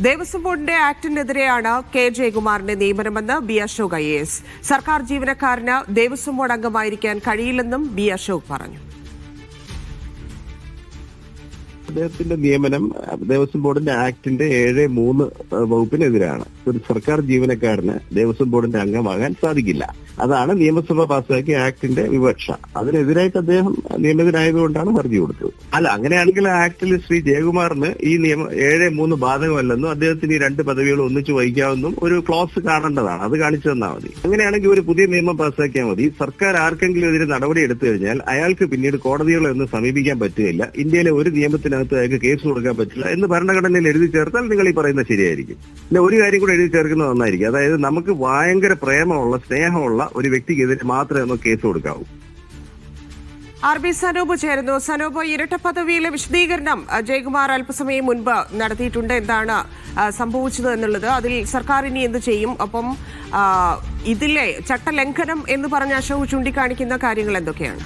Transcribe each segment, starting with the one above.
ദേവസ്വം ബോർഡിന്റെ ആക്ടിനെതിരെയാണ് K ജയകുമാറിന്റെ നിയമനമെന്ന് B Ashok IAS. സർക്കാർ ജീവനക്കാരന് ദേവസ്വം ബോർഡ് അംഗമായിരിക്കാൻ കഴിയില്ലെന്നും ബി അശോക് പറഞ്ഞു. അദ്ദേഹത്തിന്റെ നിയമനം ദേവസ്വം ബോർഡിന്റെ ആക്ടിന്റെ 7(3) വകുപ്പിനെതിരാണ്. ഒരു സർക്കാർ ജീവനക്കാരന് ദേവസ്വം ബോർഡിന്റെ അംഗമാകാൻ സാധിക്കില്ല. അതാണ് നിയമസഭ പാസ്സാക്കിയ ആക്ടിന്റെ വിവക്ഷ. അതിനെതിരായിട്ട് അദ്ദേഹം നിയമിതനായതുകൊണ്ടാണ് ഹർജി കൊടുത്തത്. അല്ല, അങ്ങനെയാണെങ്കിൽ ആക്ടിൽ ശ്രീ ജയകുമാറിന് ഈ നിയമം 7(3) ബാധകമല്ലെന്നും അദ്ദേഹത്തിന് ഈ 2 പദവികൾ ഒന്നിച്ചു വഹിക്കാമെന്നും ഒരു ക്ലോസ് കാണേണ്ടതാണ്. അത് കാണിച്ചു തന്നാൽ മതി. അങ്ങനെയാണെങ്കിൽ ഒരു പുതിയ നിയമം പാസ്സാക്കിയാൽ മതി. സർക്കാർ ആർക്കെങ്കിലും എതിരെ നടപടി എടുത്തു കഴിഞ്ഞാൽ അയാൾക്ക് പിന്നീട് കോടതികളൊന്നും സമീപിക്കാൻ പറ്റുകയില്ല. ഇന്ത്യയിലെ ഒരു നിയമത്തിനകത്ത് അയാൾക്ക് കേസ് കൊടുക്കാൻ പറ്റില്ല എന്ന് ഭരണഘടനയിൽ എഴുതി ചേർത്താൽ നിങ്ങൾ ഈ പറയുന്നത് ശരിയായിരിക്കും. പിന്നെ ഒരു കാര്യം കൂടെ എഴുതി ചേർക്കുന്നത് നന്നായിരിക്കും. അതായത് നമുക്ക് ഭയങ്കര പ്രേമമുള്ള സ്നേഹമുള്ള ഒരു വ്യക്തിക്കെതിരെ മാത്രമേ നമുക്ക് കേസ് കൊടുക്കാവൂ. RB സനൂപ് ചേരുന്നു. സനൂപ്, ഇരട്ട പദവിയിലെ വിശദീകരണം ജയകുമാർ അല്പസമയം മുൻപ് നടത്തിയിട്ടുണ്ട്. എന്താണ് സംഭവിച്ചത് എന്നുള്ളത്, അതിൽ സർക്കാർ ഇനി എന്ത് ചെയ്യും, ഒപ്പം ഇതിലെ ചട്ടലംഘനം എന്ന് പറഞ്ഞ അശോക് ചൂണ്ടിക്കാണിക്കുന്ന കാര്യങ്ങൾ എന്തൊക്കെയാണ്?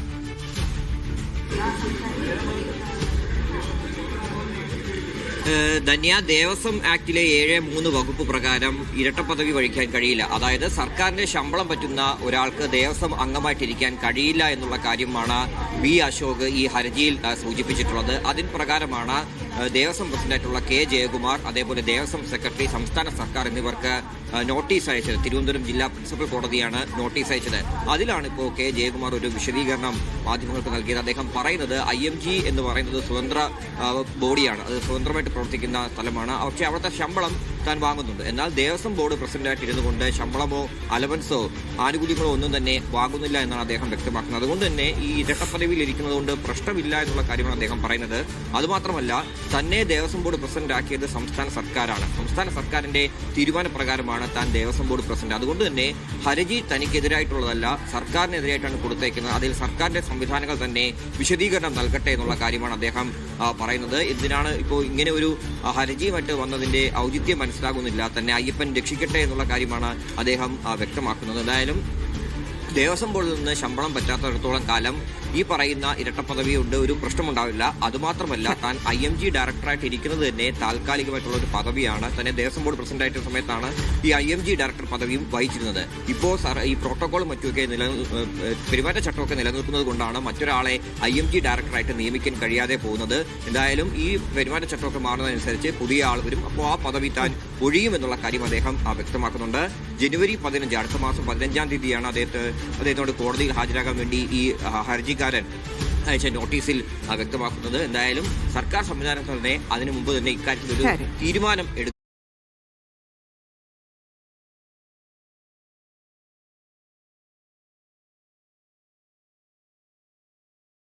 ധന്യ, ദേവസ്വം ആക്ടിലെ 7(3) വകുപ്പ് പ്രകാരം ഇരട്ട പദവി വഹിക്കാൻ കഴിയില്ല. അതായത് സർക്കാരിന്റെ ശമ്പളം പറ്റുന്ന ഒരാൾക്ക് ദേവസ്വം അംഗമായിട്ടിരിക്കാൻ കഴിയില്ല എന്നുള്ള കാര്യമാണ് ബി അശോക് ഈ ഹർജിയിൽ സൂചിപ്പിച്ചിട്ടുള്ളത്. അതിൻ പ്രകാരമാണ് ദേവസ്വം പ്രസിഡന്റായിട്ടുള്ള കെ ജയകുമാർ, അതേപോലെ ദേവസ്വം സെക്രട്ടറി, സംസ്ഥാന സർക്കാർ എന്നിവർക്ക് നോട്ടീസ് അയച്ചത്. തിരുവനന്തപുരം ജില്ലാ പ്രിൻസിപ്പൽ കോടതിയാണ് നോട്ടീസ് അയച്ചത്. അതിലാണ് ഇപ്പോൾ കെ ജയകുമാർ ഒരു വിശദീകരണം മാധ്യമങ്ങൾക്ക് നൽകിയത്. അദ്ദേഹം പറയുന്നത് IMG എന്ന് പറയുന്നത് സ്വതന്ത്ര ബോഡിയാണ്, അത് സ്വതന്ത്രമായിട്ട് പ്രവർത്തിക്കുന്ന സ്ഥലമാണ്. പക്ഷേ അവിടുത്തെ ശമ്പളം താൻ വാങ്ങുന്നുണ്ട്. എന്നാൽ ദേവസ്വം ബോർഡ് പ്രസിഡന്റായിട്ട് ഇരുന്നു കൊണ്ട് ശമ്പളമോ അലവൻസോ ആനുകൂല്യങ്ങളോ ഒന്നും തന്നെ വാങ്ങുന്നില്ല എന്നാണ് അദ്ദേഹം വ്യക്തമാക്കുന്നത്. അതുകൊണ്ട് തന്നെ ഈ ഇരട്ട പദവിയിൽ ഇരിക്കുന്നത് കൊണ്ട് പ്രശ്നമില്ല എന്നുള്ള കാര്യമാണ് അദ്ദേഹം പറയുന്നത്. അതുമാത്രമല്ല, തന്നെ ദേവസ്വം ബോർഡ് പ്രസിഡന്റ് ആക്കിയത് സംസ്ഥാന സർക്കാരാണ്. സംസ്ഥാന സർക്കാരിന്റെ തീരുമാനപ്രകാരമാണ് താൻ ദേവസ്വം ബോർഡ് പ്രസിഡന്റ്. അതുകൊണ്ട് തന്നെ ഹർജി തനിക്കെതിരായിട്ടുള്ളതല്ല, സർക്കാരിനെതിരായിട്ടാണ് കൊടുത്തേക്കുന്നത്. അതിൽ സർക്കാരിന്റെ സംവിധാനങ്ങൾ തന്നെ വിശദീകരണം നൽകട്ടെ എന്നുള്ള കാര്യമാണ് അദ്ദേഹം പറയുന്നത്. എന്തിനാണ് ഇപ്പോൾ ഇങ്ങനെ ഒരു ഹർജിയുമായിട്ട് വന്നതിന്റെ ഔചിത്യം മനസ്സിലാകുന്നില്ല. തന്നെ അയ്യപ്പൻ രക്ഷിക്കട്ടെ എന്നുള്ള കാര്യമാണ് അദ്ദേഹം വ്യക്തമാക്കുന്നത്. എന്തായാലും ദേവസ്വം ബോർഡിൽ നിന്ന് ശമ്പളം പറ്റാത്തിടത്തോളം കാലം ഈ പറയുന്ന ഇരട്ട പദവിയുണ്ട്, ഒരു പ്രശ്നമുണ്ടാവില്ല. അതുമാത്രമല്ല, താൻ IMG ഡയറക്ടറായിട്ട് ഇരിക്കുന്നത് തന്നെ താൽക്കാലികമായിട്ടുള്ള ഒരു പദവിയാണ്. തന്നെ ദേവസ്വം ബോർഡ് പ്രസിഡന്റ് സമയത്താണ് ഈ IMG ഡയറക്ടർ പദവിയും വഹിച്ചിരുന്നത്. ഇപ്പോൾ ഈ പ്രോട്ടോകോളും മറ്റുമൊക്കെ പെരുമാറ്റച്ചട്ടമൊക്കെ നിലനിൽക്കുന്നത് കൊണ്ടാണ് മറ്റൊരാളെ IMG ഡയറക്ടറായിട്ട് നിയമിക്കാൻ കഴിയാതെ പോകുന്നത്. എന്തായാലും ഈ പെരുമാറ്റച്ചട്ടമൊക്കെ മാറുന്നതനുസരിച്ച് പുതിയ ആൾ വരും. അപ്പോൾ ആ പദവി താൻ ഒഴിയുമെന്നുള്ള കാര്യം അദ്ദേഹം വ്യക്തമാക്കുന്നുണ്ട്. ജനുവരി 15, അടുത്ത മാസം 15-ാം തീയതിയാണ് അദ്ദേഹത്തോട് കോടതിയിൽ ഹാജരാകാൻ വേണ്ടി ഈ ഹർജിക്കാരൻ അയച്ച നോട്ടീസിൽ വ്യക്തമാക്കുന്നത്. എന്തായാലും സർക്കാർ സംവിധാനം തന്നെ അതിനു മുമ്പ് തന്നെ ഇക്കാര്യത്തിൽ ഒരു തീരുമാനം എടുക്കും.